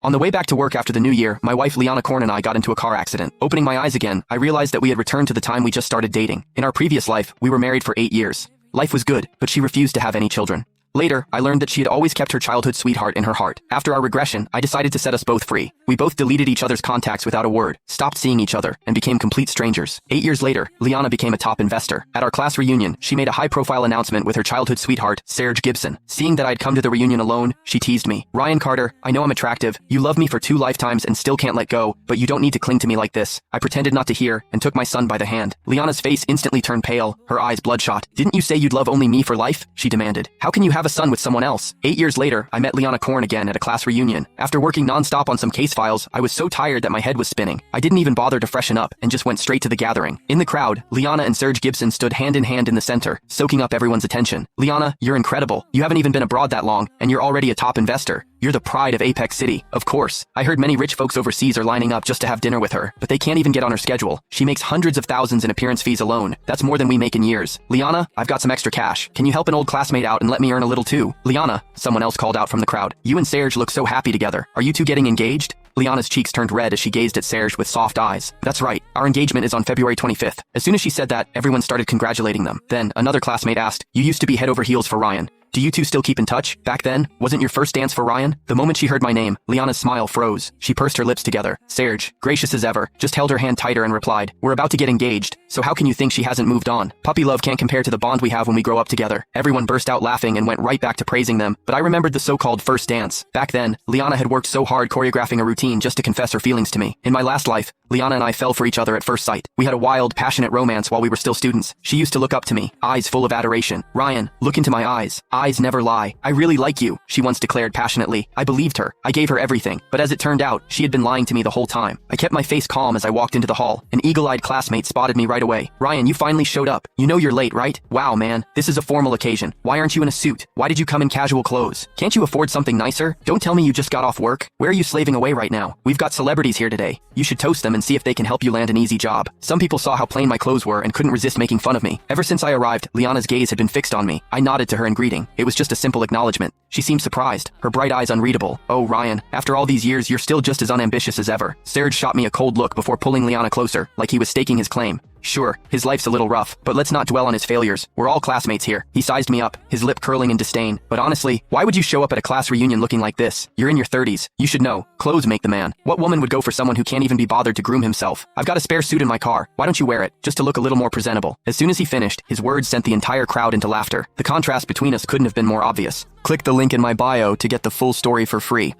On the way back to work after the new year, my wife Liana Korn and I got into a car accident. Opening my eyes again, I realized that we had returned to the time we just started dating. In our previous life, we were married for 8 years. Life was good, but she refused to have any children. Later, I learned that she had always kept her childhood sweetheart in her heart. After our regression, I decided to set us both free. We both deleted each other's contacts without a word, stopped seeing each other, and became complete strangers. 8 years later, Liana became a top investor. At our class reunion, she made a high-profile announcement with her childhood sweetheart, Serge Gibson. Seeing that I'd come to the reunion alone, she teased me. "Ryan Carter, I know I'm attractive. You love me for 2 lifetimes and still can't let go, but you don't need to cling to me like this." I pretended not to hear and took my son by the hand. Liana's face instantly turned pale, her eyes bloodshot. "Didn't you say you'd love only me for life?" she demanded. "How can you have a son with someone else?" 8 years later, I met Liana Korn again at a class reunion. After working non-stop on some case files, I was so tired that my head was spinning. I didn't even bother to freshen up and just went straight to the gathering. In the crowd, Liana and Serge Gibson stood hand in hand in the center, soaking up everyone's attention. "Liana, you're incredible. You haven't even been abroad that long, and you're already a top investor. You're the pride of Apex City." Of course. I heard many rich folks overseas are lining up just to have dinner with her, but they can't even get on her schedule. She makes hundreds of thousands in appearance fees alone. That's more than we make in years. "Liana, I've got some extra cash. Can you help an old classmate out and let me earn a little too?" "Liana," someone else called out from the crowd. "You and Serge look so happy together. Are you two getting engaged?" Liana's cheeks turned red as she gazed at Serge with soft eyes. "That's right. Our engagement is on February 25th. As soon as she said that, everyone started congratulating them. Then, another classmate asked, "You used to be head over heels for Ryan. Do you two still keep in touch? Back then, wasn't your first dance for Ryan?" The moment she heard my name, Liana's smile froze. She pursed her lips together. Serge, gracious as ever, just held her hand tighter and replied, "We're about to get engaged, so how can you think she hasn't moved on? Puppy love can't compare to the bond we have when we grow up together." Everyone burst out laughing and went right back to praising them, but I remembered the so-called first dance. Back then, Liana had worked so hard choreographing a routine just to confess her feelings to me. In my last life, Liana and I fell for each other at first sight. We had a wild, passionate romance while we were still students. She used to look up to me, eyes full of adoration. "Ryan, look into my eyes. Eyes never lie. I really like you," she once declared passionately. I believed her. I gave her everything. But as it turned out, she had been lying to me the whole time. I kept my face calm as I walked into the hall. An eagle-eyed classmate spotted me right away. "Ryan, you finally showed up. You know you're late, right? Wow, man. This is a formal occasion. Why aren't you in a suit? Why did you come in casual clothes? Can't you afford something nicer? Don't tell me you just got off work. Where are you slaving away right now? We've got celebrities here today. You should toast them and see if they can help you land an easy job." Some people saw how plain my clothes were and couldn't resist making fun of me. Ever since I arrived, Liana's gaze had been fixed on me. I nodded to her in greeting. It was just a simple acknowledgement. She seemed surprised, her bright eyes unreadable. "Oh, Ryan, after all these years, you're still just as unambitious as ever." Serge shot me a cold look before pulling Liana closer, like he was staking his claim. "Sure, his life's a little rough, but let's not dwell on his failures. We're all classmates here." He sized me up, his lip curling in disdain. "But honestly, why would you show up at a class reunion looking like this? You're in your 30s. You should know. Clothes make the man. What woman would go for someone who can't even be bothered to groom himself? I've got a spare suit in my car. Why don't you wear it, just to look a little more presentable?" As soon as he finished, his words sent the entire crowd into laughter. The contrast between us couldn't have been more obvious. Click the link in my bio to get the full story for free.